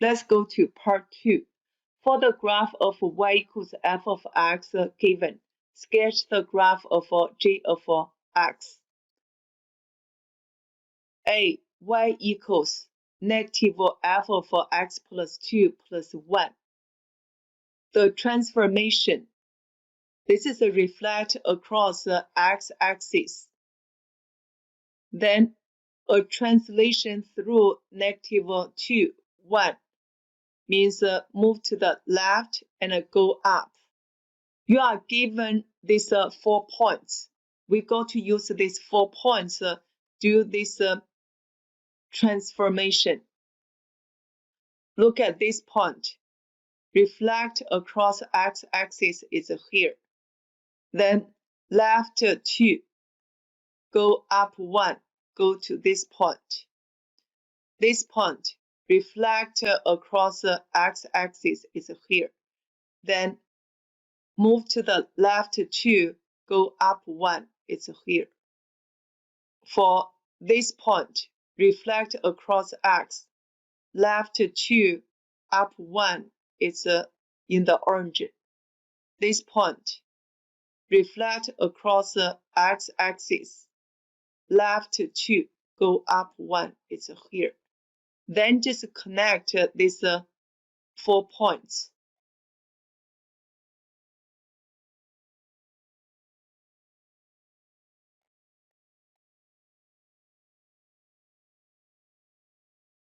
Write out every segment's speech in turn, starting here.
Let's go to part 2. For the graph of y equals f of x given, sketch the graph of g of x. A. Y equals negative f of x plus 2 plus 1. The transformation. This is a reflect across the x-axis. Then a translation through negative 2, 1 means move to the left and go up. You are given these 4 points. We got to use these 4 points do this transformation. Look at this point. Reflect across x-axis is here. Then left 2, go up 1, go to this point. This point, reflect across the x-axis is here. Then move to the left 2, go up 1, it's here. For this point, reflect across x, left 2, up 1, it's in the orange. This point, reflect across the x-axis, left 2, go up 1, it's here. Then just connect these 4 points.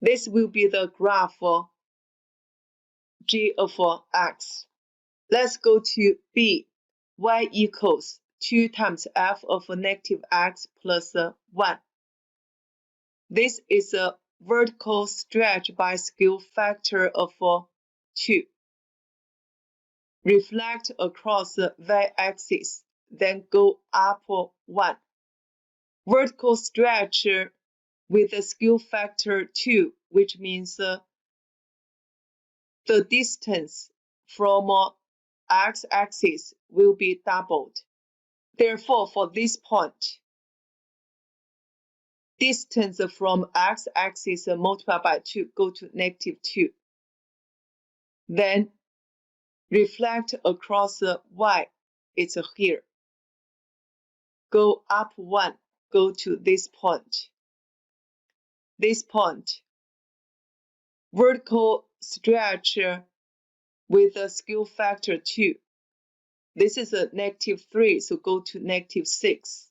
This will be the graph for g of x. Let's go to B. Y equals 2 times f of negative x plus 1. This is a vertical stretch by scale factor of 2. Reflect across the y-axis, then go up 1. Vertical stretch with a scale factor 2, which means the distance from x-axis will be doubled. Therefore, for this point, distance from x-axis multiplied by 2 go to negative 2. Then reflect across the y, it's here. Go up 1, go to this point. This point, vertical stretch with a scale factor 2. This is a negative 3, so go to negative 6.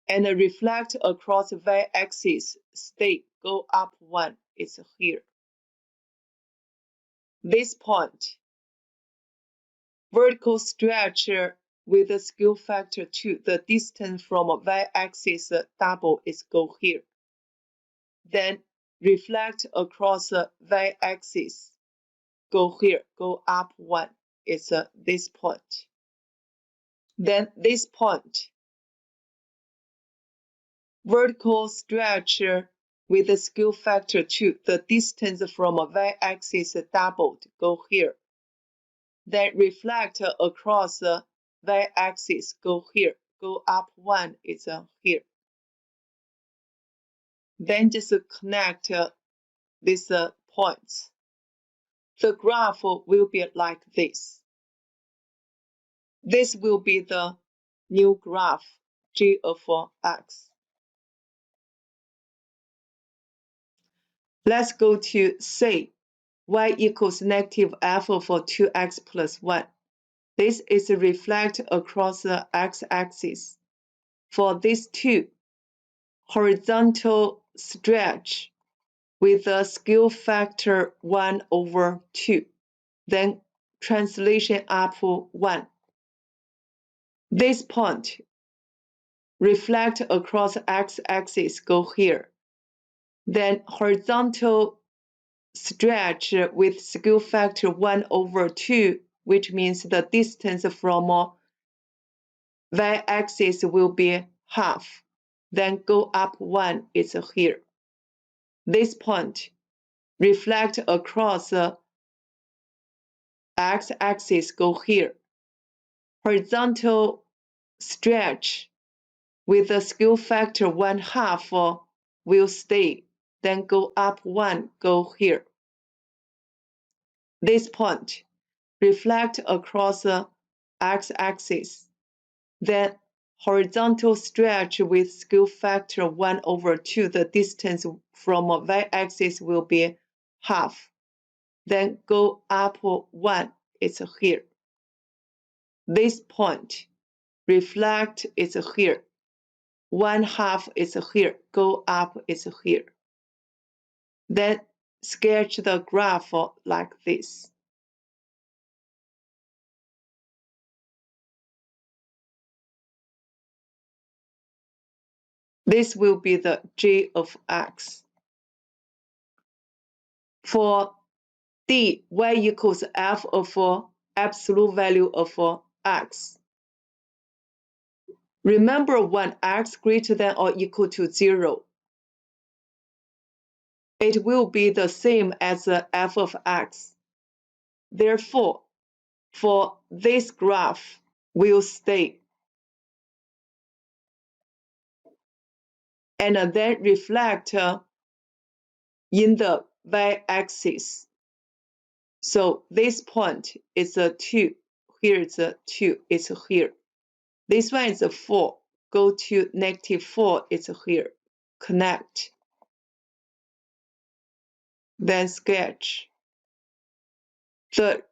And reflect across the y-axis, stay, go up 1, it's here. This point, vertical stretch with a scale factor 2, the distance from y-axis double is go here. Then reflect across the y-axis, go here, go up 1, it's this point. Then this point, vertical stretch with a scale factor 2, the distance from y-axis doubled, go here. Then reflect across the y-axis, go here, go up 1, it's here. Then just connect these points. The graph will be like this. This will be the new graph, g of x. Let's go to C. Y equals negative f of 2x plus 1. This is reflect across the x-axis. For these two, horizontal stretch with a scale factor 1 over 2. Then translation up 1. This point, reflect across x-axis, go here. Then horizontal stretch with scale factor 1 over 2, which means the distance from y-axis will be half. Then go up 1, it's here. This point, reflect across the x-axis, go here. Horizontal stretch with a scale factor 1/2 will stay then go up 1, go here. This point reflect across the x-axis, then horizontal stretch with scale factor 1/2. The distance from a y-axis will be half. Then go up 1, it's here. This point reflect is here. 1/2 is here. Go up is here. Then sketch the graph like this. This will be the g of x. For d, y equals f of absolute value of x. Remember when x greater than or equal to 0, it will be the same as the f of x. Therefore, for this graph will stay and then reflect in the y-axis. So this point is a 2. Here is a 2. It's here. This one is a 4. Go to -4. It's here. Connect. Then sketch. The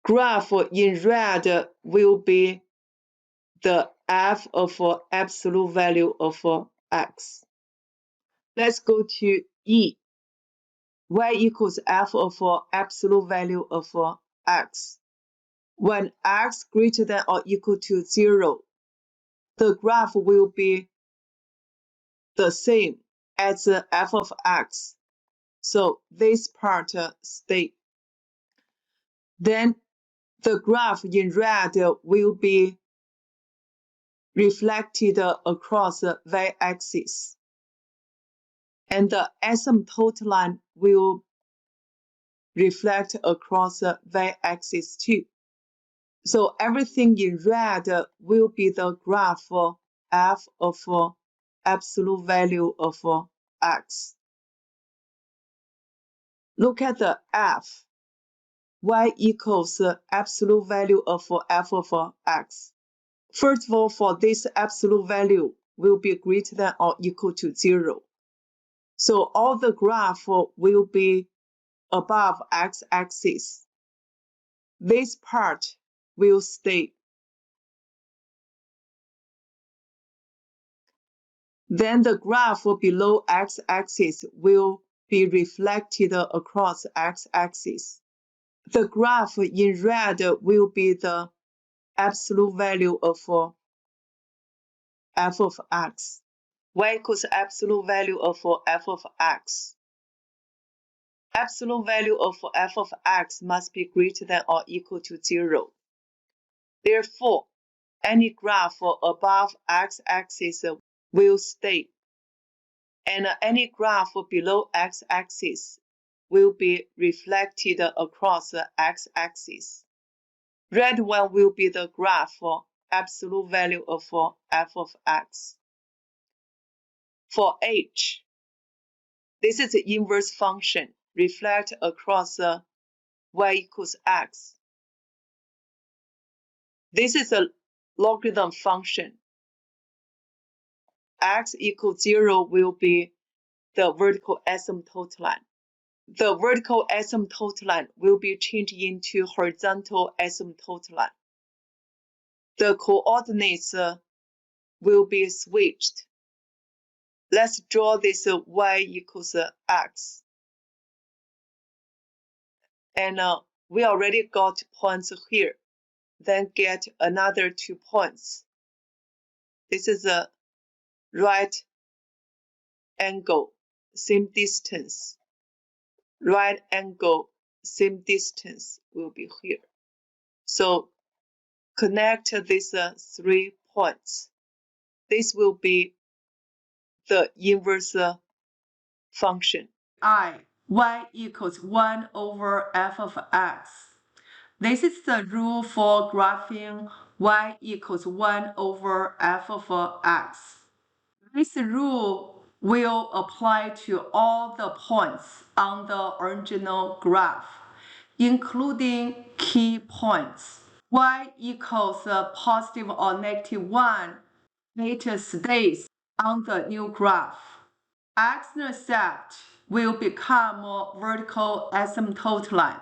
graph in red will be the f of absolute value of x. Let's go to E. Y equals f of absolute value of x. When x greater than or equal to 0, the graph will be the same as f of x. So this part stay. Then the graph in red will be reflected across the y-axis. And the asymptote line will reflect across the y-axis too. So everything in red will be the graph f of absolute value of x. Look at the f. Y equals absolute value of f of x. First of all, for this absolute value will be greater than or equal to 0. So all the graph will be above x-axis. This part will stay. Then the graph below x-axis will be reflected across x-axis. The graph in red will be the absolute value of f of x. Y equals absolute value of f of x. Absolute value of f of x must be greater than or equal to 0. Therefore, any graph above x-axis will stay, and any graph below x-axis will be reflected across the x-axis. Red one will be the graph for absolute value of f of x. For h, this is the inverse function, reflect across the y equals x. This is a logarithm function. X equals 0 will be the vertical asymptote line. The vertical asymptote line will be changed into horizontal asymptote line. The coordinates will be switched. Let's draw this y equals x. And we already got points here. Then get another 2 points. This is a right angle, same distance. Right angle, same distance will be here. So connect these 3 points. This will be the inverse function. Y equals 1 over f of x. This is the rule for graphing y equals 1 over f of x. This rule will apply to all the points on the original graph, including key points. Y equals positive or negative 1, it stays on the new graph. X-intercept will become a vertical asymptote line.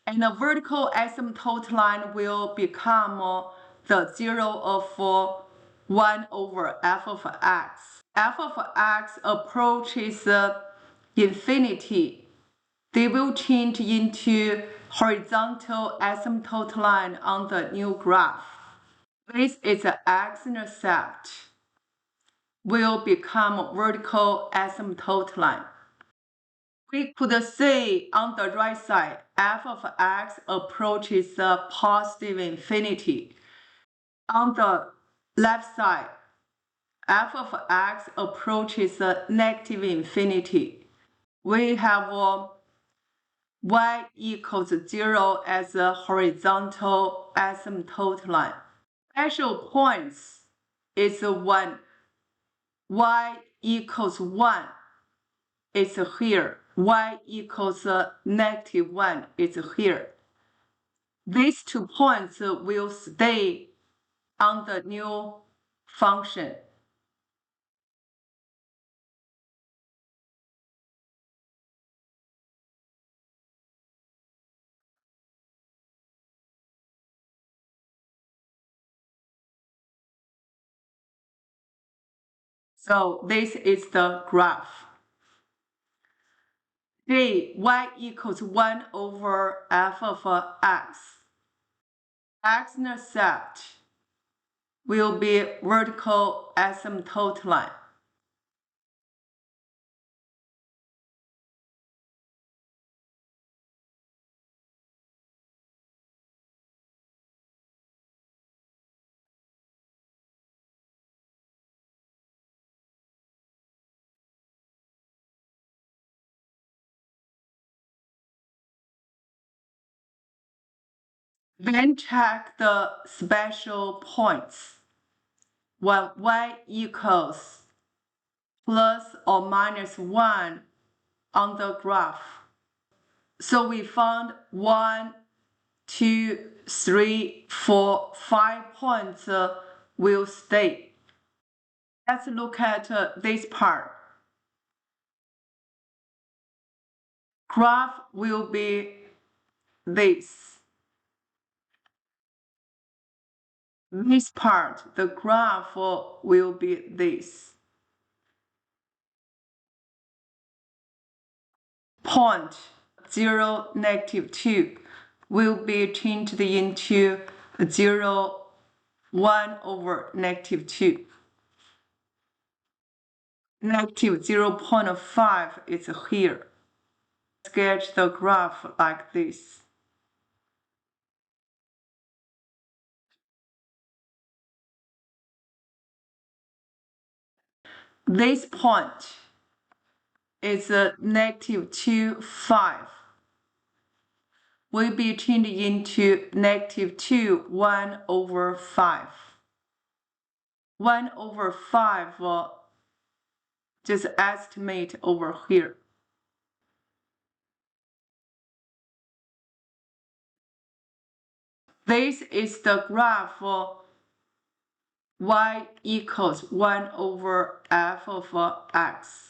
And the vertical asymptote line will become the zero of 1 over f of x. F of x approaches infinity. They will change into horizontal asymptote line on the new graph. This is the x-intercept will become vertical asymptote line. We could say on the right side, f of x approaches the positive infinity. On the left side, f of x approaches the negative infinity. We have y equals 0 as a horizontal asymptote line. Special points is when y equals 1. It's here. Y equals negative 1 is here. These 2 points will stay on the new function. So this is the graph. Y equals 1 over f of x. X-intercept will be vertical asymptote line. Then check the special points. When y equals plus or minus 1 on the graph. So we found 1, 2, 3, 4, 5 points will stay. Let's look at this part. Graph will be this. This part, the graph will be this. Point 0, negative 2 will be changed into 0, 1 over negative 2. Negative 0.5 is here. Sketch the graph like this. This point is a negative 2, 5. Will be changed into negative 2, 1 over 5. 1 over 5, just estimate over here. This is the graph y equals 1 over f of x.